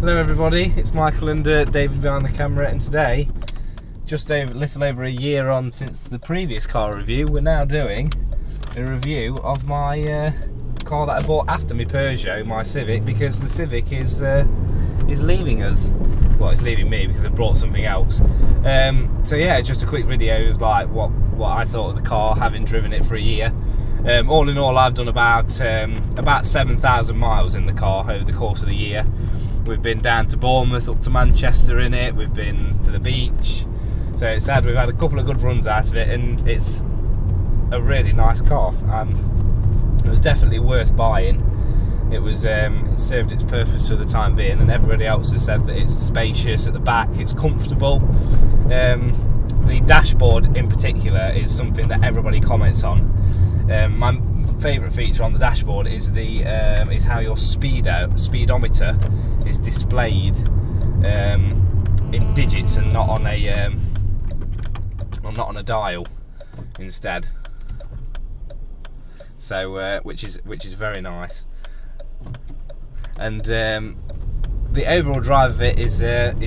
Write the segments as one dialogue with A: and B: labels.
A: Hello everybody, it's Michael and David behind the camera, and today, just a little over a year on since the previous car review, we're now doing a review of my car that I bought after my Peugeot, my Civic, because the Civic is leaving us. Well, it's leaving me because I brought something else. So yeah, just a quick video of like what I thought of the car, having driven it for a year. All in all, I've done about 7,000 miles in the car over the course of the year. We've been down to Bournemouth, up to Manchester in it, we've been to the beach, so we've had a couple of good runs out of it, and it's a really nice car. It was definitely worth buying. It served its purpose for the time being, and everybody else has said that it's spacious at the back, it's comfortable. The dashboard in particular is something that everybody comments on. My favourite feature on the dashboard is how your speedometer is displayed in digits and not on a dial instead. So which is very nice. And the overall drive of it is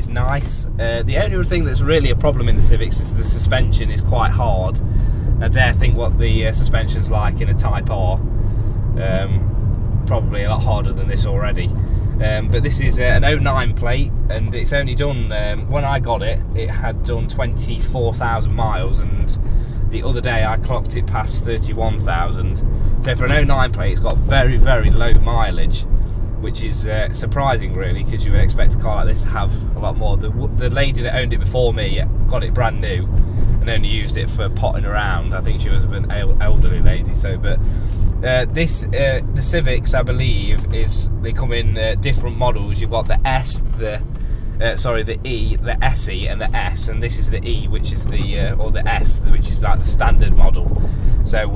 A: nice. The only thing that's really a problem in the Civics is the suspension is quite hard. I dare think what the suspension's like in a Type R. Probably a lot harder than this already. But this is an 09 plate, and it's only done, when I got it, it had done 24,000 miles, and the other day I clocked it past 31,000. So for an 09 plate, it's got very, very low mileage, which is surprising really, because you would expect a car like this to have a lot more. The lady that owned it before me got it brand new and only used it for potting around. I think she was an elderly lady. So, but the Civics, I believe, they come in different models. You've got the S, the E, the SE, and the S, and this is the E, which is or the S, which is like the standard model. So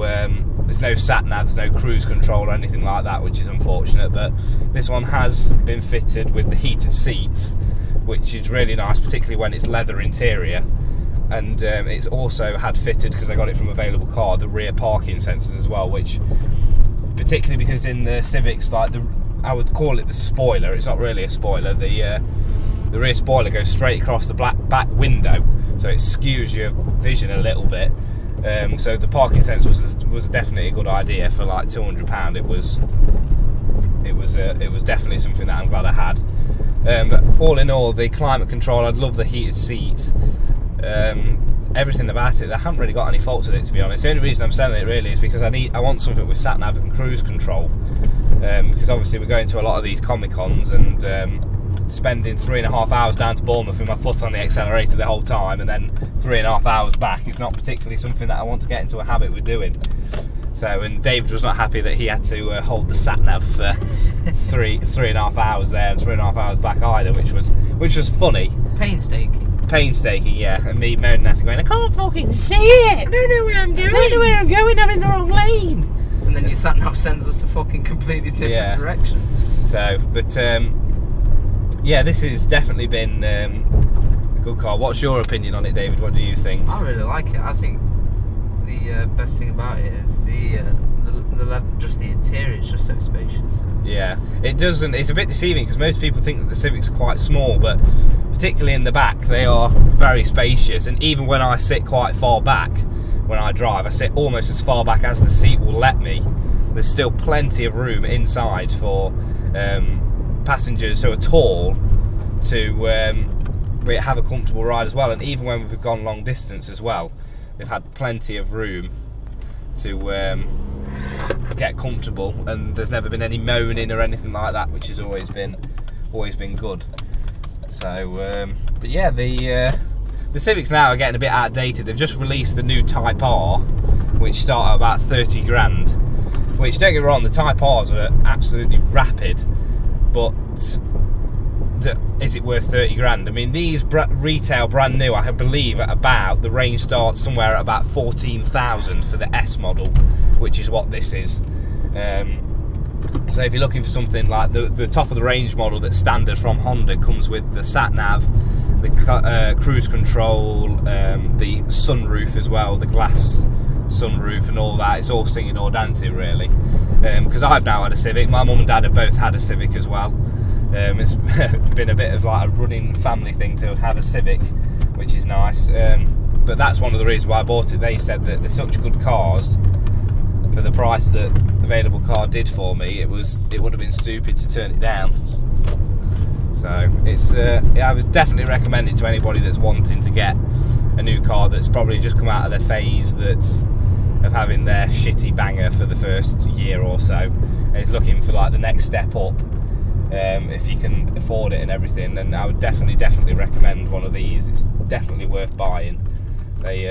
A: there's no sat-nav, there's no cruise control or anything like that, which is unfortunate. But this one has been fitted with the heated seats, which is really nice, particularly when it's leather interior. And it's also had fitted, because I got it from Available Car, the rear parking sensors as well, which, particularly because in the Civics, like I would call it the spoiler, it's not really a spoiler, the rear spoiler goes straight across the back window, so it skews your vision a little bit. So the parking sensor was definitely a good idea for like £200. It was definitely something that I'm glad I had. But all in all, the climate control, I love the heated seats. Everything about it, I haven't really got any faults with it, to be honest. The only reason I'm selling it really is because I want something with sat nav and cruise control, because obviously we're going to a lot of these Comic Cons, and spending 3.5 hours down to Bournemouth with my foot on the accelerator the whole time, and then 3.5 hours back is not particularly something that I want to get into a habit with doing. So, and David was not happy that he had to hold the sat nav for 3.5 hours there and 3.5 hours back either, which was funny. Painstaking, yeah, and me moaning at it going, I can't fucking see it! I don't know where I'm going, I'm in the wrong lane!
B: And then your sat-nav sends us a fucking completely different direction.
A: So, but yeah, this has definitely been a good car. What's your opinion on it, David? What do you think?
B: I really like it. I think the best thing about it is the level, just the interior is just so spacious.
A: Yeah, it's a bit deceiving because most people think that the Civics are quite small, but particularly in the back they are very spacious, and even when I sit quite far back when I drive, I sit almost as far back as the seat will let me. There's still plenty of room inside for passengers who are tall to have a comfortable ride as well, and even when we've gone long distance as well, they've had plenty of room to get comfortable, and there's never been any moaning or anything like that, which has always been good. So but yeah, the Civics now are getting a bit outdated. They've just released the new Type R, which start at about 30 grand, which, don't get me wrong, the Type R's are absolutely rapid, but is it worth 30 grand? I mean, these retail brand new, I believe, at about, the range starts somewhere at about 14,000 for the S model, which is what this is. So if you're looking for something like the top of the range model that's standard from Honda, comes with the sat nav, the cruise control, the sunroof as well, the glass sunroof and all that. It's all singing or dancing really. Because I've now had a Civic. My mum and dad have both had a Civic as well. It's been a bit of like a running family thing to have a Civic, which is nice. But that's one of the reasons why I bought it. They said that they're such good cars for the price that available car did for me. It would have been stupid to turn it down. So it's I would definitely recommend it to anybody that's wanting to get a new car that's probably just come out of their phase of having their shitty banger for the first year or so, and is looking for like the next step up. If you can afford it and everything, then I would definitely recommend one of these. It's definitely worth buying. They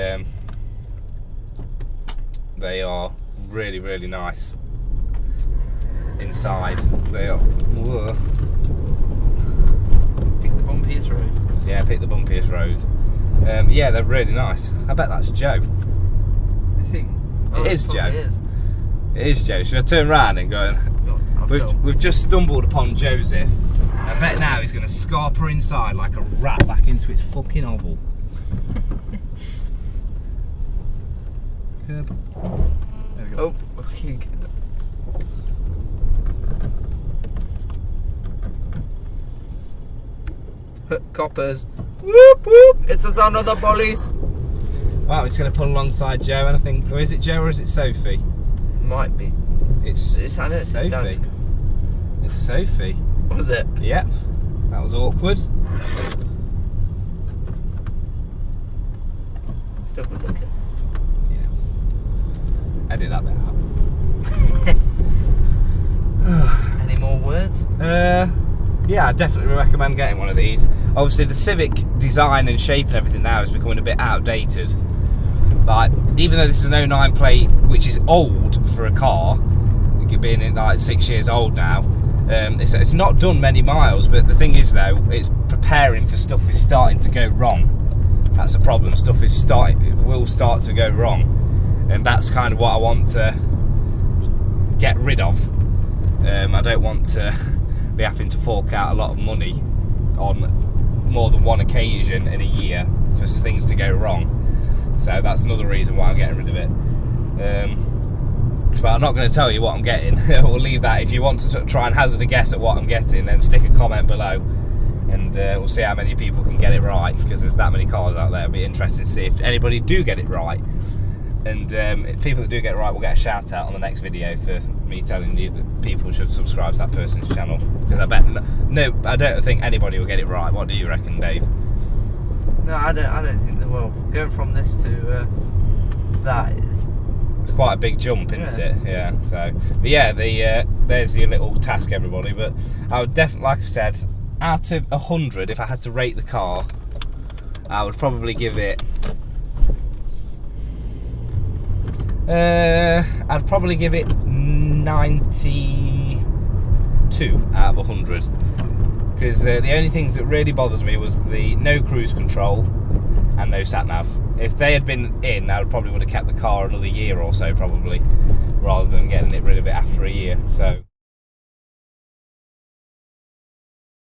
A: are really nice inside. They are. Whoa.
B: Pick the bumpiest roads.
A: Yeah, pick the bumpiest roads. Yeah, they're really nice. I bet that's Joe.
B: I think
A: It is Joe.
B: It is.
A: It is Joe. Should I turn around and go? We've just stumbled upon Joseph. I bet now he's going to scarper inside like a rat back into its fucking oval. Curb. There we go.
B: Oh, fucking. Coppers. Whoop whoop! It's the sound of the police.
A: Wow, it's going to pull alongside Joe, and I think, or is it Joe or is it Sophie?
B: Might be.
A: It's
B: I know it's
A: Sophie.
B: Dan's.
A: It's Sophie.
B: Was it?
A: Yep. That was awkward.
B: Still good looking.
A: Yeah. Edit that bit out.
B: Any more words?
A: Yeah, I definitely recommend getting one of these. Obviously, the Civic design and shape and everything now is becoming a bit outdated. Like, even though this is an 09 plate, which is old for a car, being in like 6 years old now, it's not done many miles. But the thing is, though, it's preparing for stuff is starting to go wrong. That's a problem. Stuff is it will start to go wrong, and that's kind of what I want to get rid of. I don't want to be having to fork out a lot of money on more than one occasion in a year for things to go wrong. So that's another reason why I'm getting rid of it. But I'm not going to tell you what I'm getting. We'll leave that. If you want to try and hazard a guess at what I'm getting, then stick a comment below, and we'll see how many people can get it right, because there's that many cars out there. It'll be interesting to see if anybody do get it right. And if people that do get it right will get a shout out on the next video for me telling you that people should subscribe to that person's channel. Because I bet I don't think anybody will get it right. What do you reckon, Dave?
B: No, I don't think they will. Going from this to that is.
A: It's quite a big jump, isn't it? Yeah. So, but yeah, there's your little task, everybody. But I would definitely, like I said, out of 100, if I had to rate the car, I would probably give it. I'd probably give it 92 out of 100. Because the only things that really bothered me was the no cruise control and no sat nav. If they had been in, I would have kept the car another year or so, probably, rather than getting rid of it after a year. So.